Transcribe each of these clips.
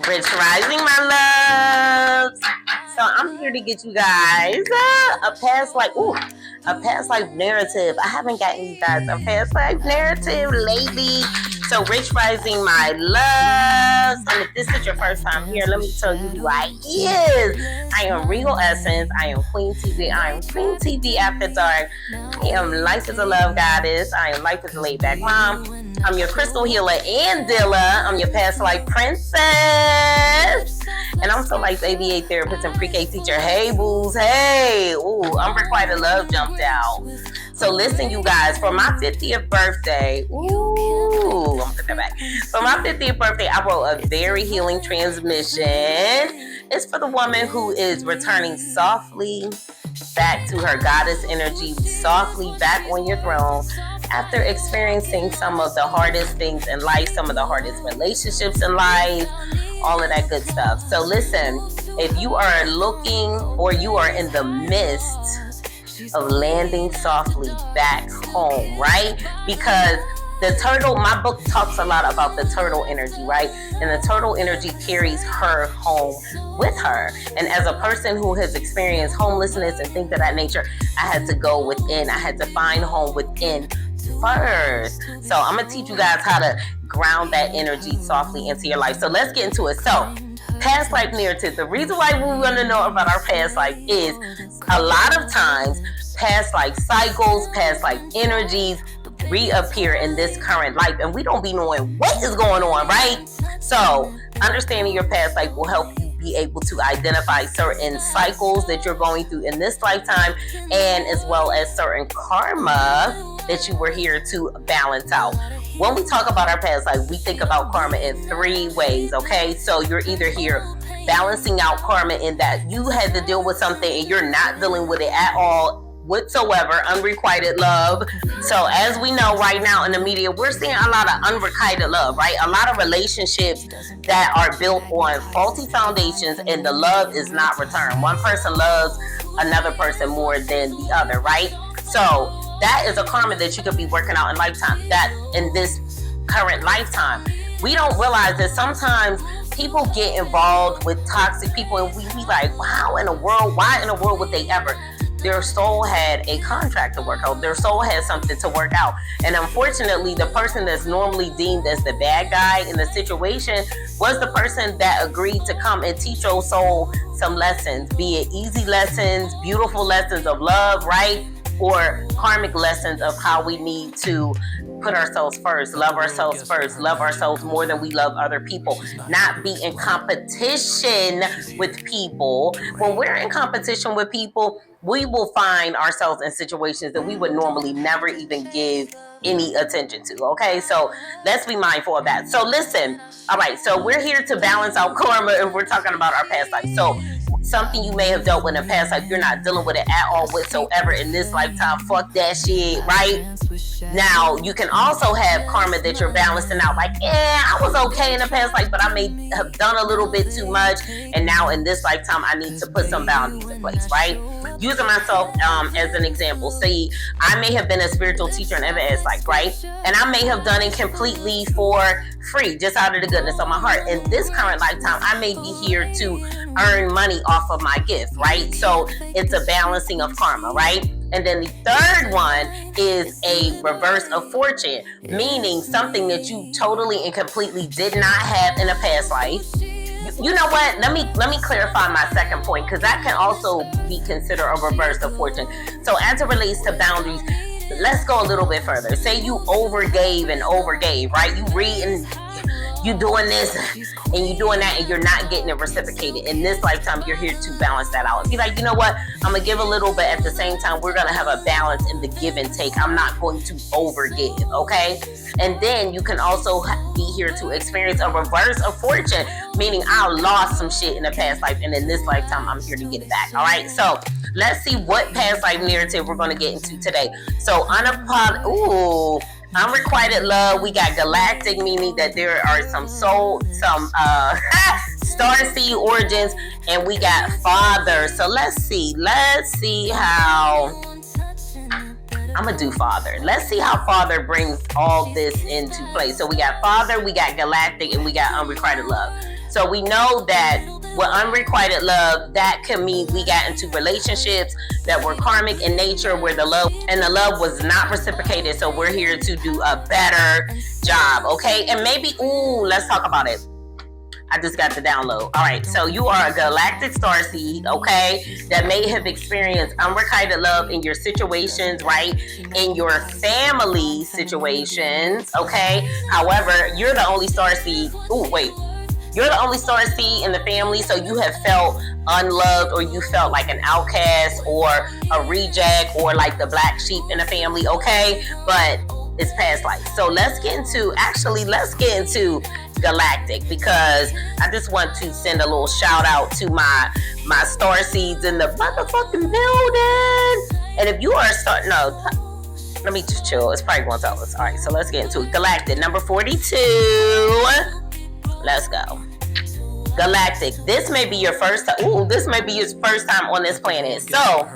Rich Rising, my loves. So I'm here to get you guys a past life narrative. I haven't gotten you guys a past life narrative lately. So Rich Rising, my loves. And if this is your first time here, let me tell you who I is. I am Regal Essence. I am Queen TV. I am Queen TV After Dark. I am Life is a Love Goddess. I am Life is a Laid Back Mom. I'm your crystal healer and dealer. I'm your past life princess. And I'm so like ABA therapist and pre-K teacher. Hey, booze. Hey. Ooh, unrequited love jumped out. So listen, you guys, for my 50th birthday, I'm gonna put that back. For my 50th birthday, I wrote a very healing transmission. It's for the woman who is returning softly back to her goddess energy, softly back on your throne after experiencing some of the hardest things in life, some of the hardest relationships in life, all of that good stuff. So listen, if you are looking or you are in the midst of landing softly back home, right? Because the turtle, my book talks a lot about the turtle energy, right? And the turtle energy carries her home with her. And as a person who has experienced homelessness and things of that nature, I had to go within. I had to find home within first. So I'm going to teach you guys how to ground that energy softly into your life. So let's get into it. So past life narrative. The reason why we want to know about our past life is a lot of times past life cycles, past life energies reappear in this current life, and we don't be knowing what is going on, right? So understanding your past life will help you be able to identify certain cycles that you're going through in this lifetime, and as well as certain karma that you were here to balance out. When we talk about our past life, we think about karma in three ways, okay? So you're either here balancing out karma in that you had to deal with something and you're not dealing with it at all whatsoever, unrequited love. So as we know right now in the media, we're seeing a lot of unrequited love, right? A lot of relationships that are built on faulty foundations and the love is not returned. One person loves another person more than the other, right? So that is a karma that you could be working out in lifetime, that in this current lifetime. We don't realize that sometimes people get involved with toxic people and we be like, why in the world would they ever? Their soul had a contract to work out. Their soul had something to work out. And unfortunately, the person that's normally deemed as the bad guy in the situation was the person that agreed to come and teach your soul some lessons, be it easy lessons, beautiful lessons of love, right? Or karmic lessons of how we need to put ourselves first, love ourselves more than we love other people, not be in competition with people. When we're in competition with people, we will find ourselves in situations that we would normally never even give any attention to, okay? So let's be mindful of that. So listen, all right, so we're here to balance out karma and we're talking about our past life. So something you may have dealt with in the past life, you're not dealing with it at all whatsoever in this lifetime. Fuck that shit, right? Now, you can also have karma that you're balancing out. Like, I was okay in the past life, but I may have done a little bit too much. And now in this lifetime, I need to put some boundaries in place, right? Using myself as an example. See, I may have been a spiritual teacher in every aspect, right? And I may have done it completely for free, just out of the goodness of my heart. In this current lifetime, I may be here to earn money off of my gift, right? So it's a balancing of karma, right? And then the third one is a reverse of fortune, meaning something that you totally and completely did not have in a past life. You know what? Let me clarify my second point, because that can also be considered a reverse of fortune. So as it relates to boundaries, let's go a little bit further. Say you overgave, right? You read and you doing this and you doing that and you're not getting it reciprocated. In this lifetime, you're here to balance that out. Be like, you know what? I'm going to give a little, but at the same time, we're going to have a balance in the give and take. I'm not going to overgive, okay? And then you can also be here to experience a reverse of fortune, meaning I lost some shit in the past life, and in this lifetime, I'm here to get it back, all right? So let's see what past life narrative we're going to get into today. So unrequited love, we got galactic, meaning that there are some starseed origins, and we got father. So let's see how I'm gonna do father. Let's see how father brings all this into play. So we got father, we got galactic, and we got unrequited love. So we know that with unrequited love, that could mean we got into relationships that were karmic in nature, where the love was not reciprocated. So we're here to do a better job, okay? And maybe, let's talk about it. I just got the download. All right, so you are a galactic starseed, okay, that may have experienced unrequited love in your situations, right? In your family situations, okay? However, you're the only starseed. You're the only starseed in the family, so you have felt unloved, or you felt like an outcast or a reject, or like the black sheep in the family, okay? But it's past life. So let's get into galactic, because I just want to send a little shout out to my star seeds in the motherfucking building. And if you are let me just chill. It's probably going to tell us. All right, so let's get into it. Galactic number 42. Let's go. Galactic. This may be your first time. This may be your first time on this planet. So,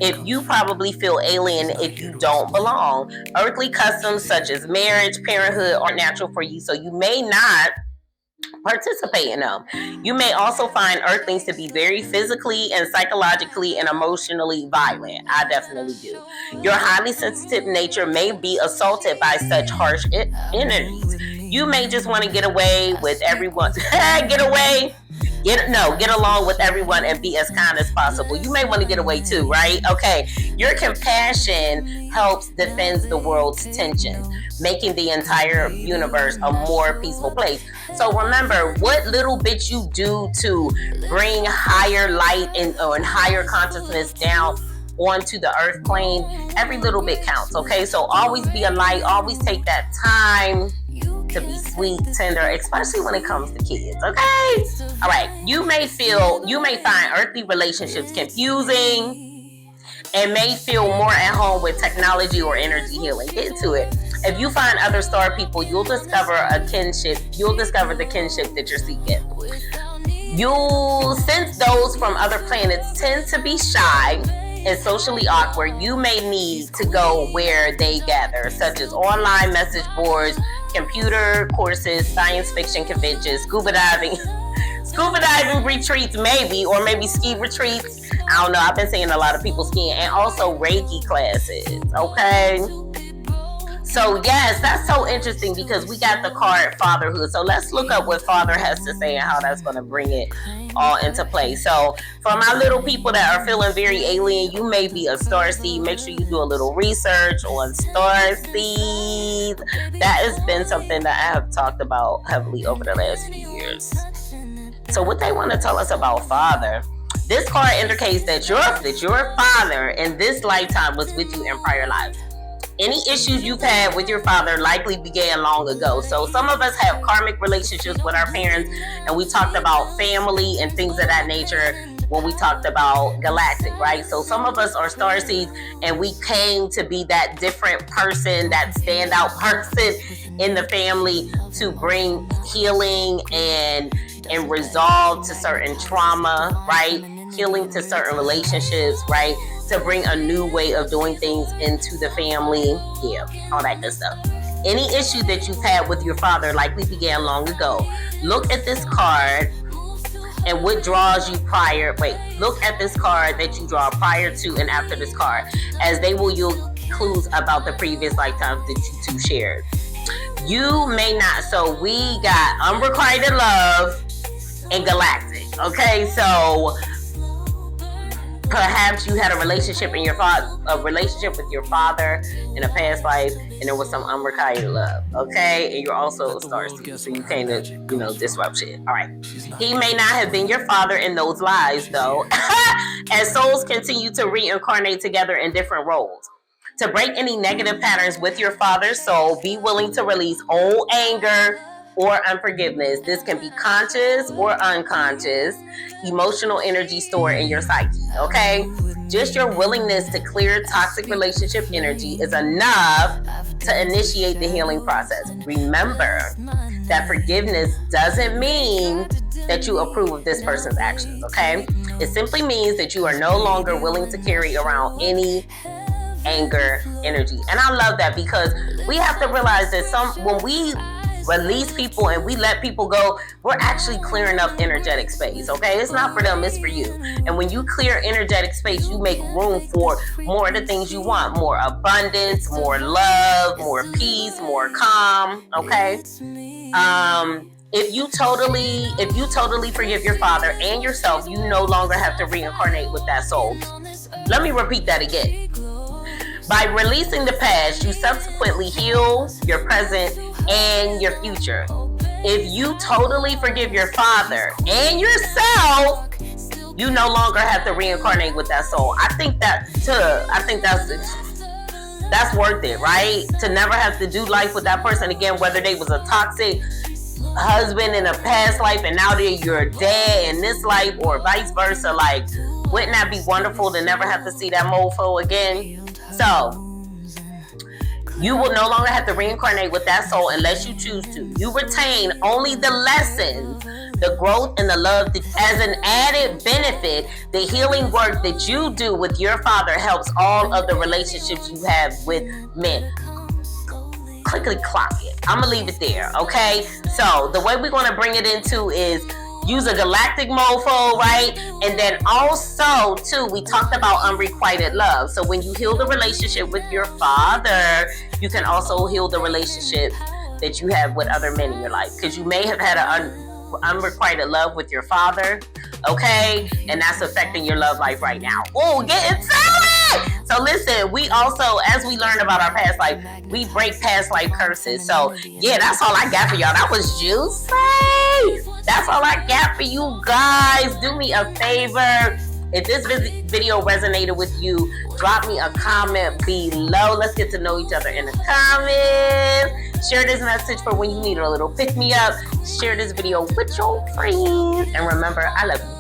if you probably feel alien if you don't belong. Earthly customs such as marriage, parenthood aren't natural for you, so you may not participate in them. You may also find earthlings to be very physically and psychologically and emotionally violent. I definitely do. Your highly sensitive nature may be assaulted by such harsh energies. You may just want to get away with everyone. Get along with everyone and be as kind as possible. You may want to get away too, right? Okay. Your compassion helps defend the world's tensions, making the entire universe a more peaceful place. So remember, what little bit you do to bring higher light and higher consciousness down onto the earth plane, every little bit counts, okay? So always be a light, always take that time to be sweet, tender, especially when it comes to kids, okay? All right, you may find earthly relationships confusing and may feel more at home with technology or energy healing. Get into it. If you find other star people, you'll discover the kinship that you're seeking. Since those from other planets tend to be shy and socially awkward, you may need to go where they gather, such as online message boards, computer courses, science fiction conventions, scuba diving retreats, or maybe ski retreats. I don't know. I've been seeing a lot of people skiing, and also Reiki classes. Okay. So yes, that's so interesting, because we got the card fatherhood. So let's look up what father has to say and how that's going to bring it all into play. So for my little people that are feeling very alien, you may be a starseed. Make sure you do a little research on starseeds. That has been something that I have talked about heavily over the last few years. So what they want to tell us about father. This card indicates that your father in this lifetime was with you in prior lives. Any issues you've had with your father likely began long ago. So some of us have karmic relationships with our parents, and we talked about family and things of that nature when we talked about galactic, right? So some of us are starseeds, and we came to be that different person, that standout person in the family to bring healing and resolve to certain trauma, right? Healing to certain relationships, right? To bring a new way of doing things into the family. Yeah, all that good stuff. Any issue that you've had with your father likely began long ago. Look at this card and what draws you look at this card that you draw prior to and after this card, as they will yield clues about the previous lifetimes that you two shared. You may not. So we got unrequited love and galactic. Okay, so perhaps you had a relationship with your father in a past life, and there was some unrequited love, okay? And you're also a starseed, so you came to, disrupt shit. All right. He may not have been your father in those lives, though, as souls continue to reincarnate together in different roles. To break any negative patterns with your father's soul, be willing to release old anger or unforgiveness. This can be conscious or unconscious emotional energy stored in your psyche, okay? Just your willingness to clear toxic relationship energy is enough to initiate the healing process. Remember that forgiveness doesn't mean that you approve of this person's actions, okay? It simply means that you are no longer willing to carry around any anger energy. And I love that, because we have to realize that when we release people and we let people go, we're actually clearing up energetic space, okay? It's not for them, it's for you. And when you clear energetic space, you make room for more of the things you want, more abundance, more love, more peace, more calm, okay? If you totally forgive your father and yourself, you no longer have to reincarnate with that soul. Let me repeat that again. By releasing the past, you subsequently heal your present and your future. If you totally forgive your father and yourself, you no longer have to reincarnate with that soul. I think that's worth it, right? To never have to do life with that person again, whether they was a toxic husband in a past life and now they're your dad in this life, or vice versa. Like, wouldn't that be wonderful to never have to see that mofo again? So you will no longer have to reincarnate with that soul unless you choose to. You retain only the lessons, the growth, and the love. As an added benefit, the healing work that you do with your father helps all of the relationships you have with men. Clickety clock it. I'm gonna leave it there, okay? So the way we're gonna bring it into is use a galactic mofo, right? And then also, too, we talked about unrequited love. So when you heal the relationship with your father, you can also heal the relationship that you have with other men in your life. Because you may have had an unrequited love with your father, okay? And that's affecting your love life right now. Oh, get into it! So listen, we also, as we learn about our past life, we break past life curses. So yeah, that's all I got for y'all. That was juicy. That's all I got for you guys. Do me a favor. If this video resonated with you, drop me a comment below. Let's get to know each other in the comments. Share this message for when you need a little pick-me-up. Share this video with your friends. And remember, I love you.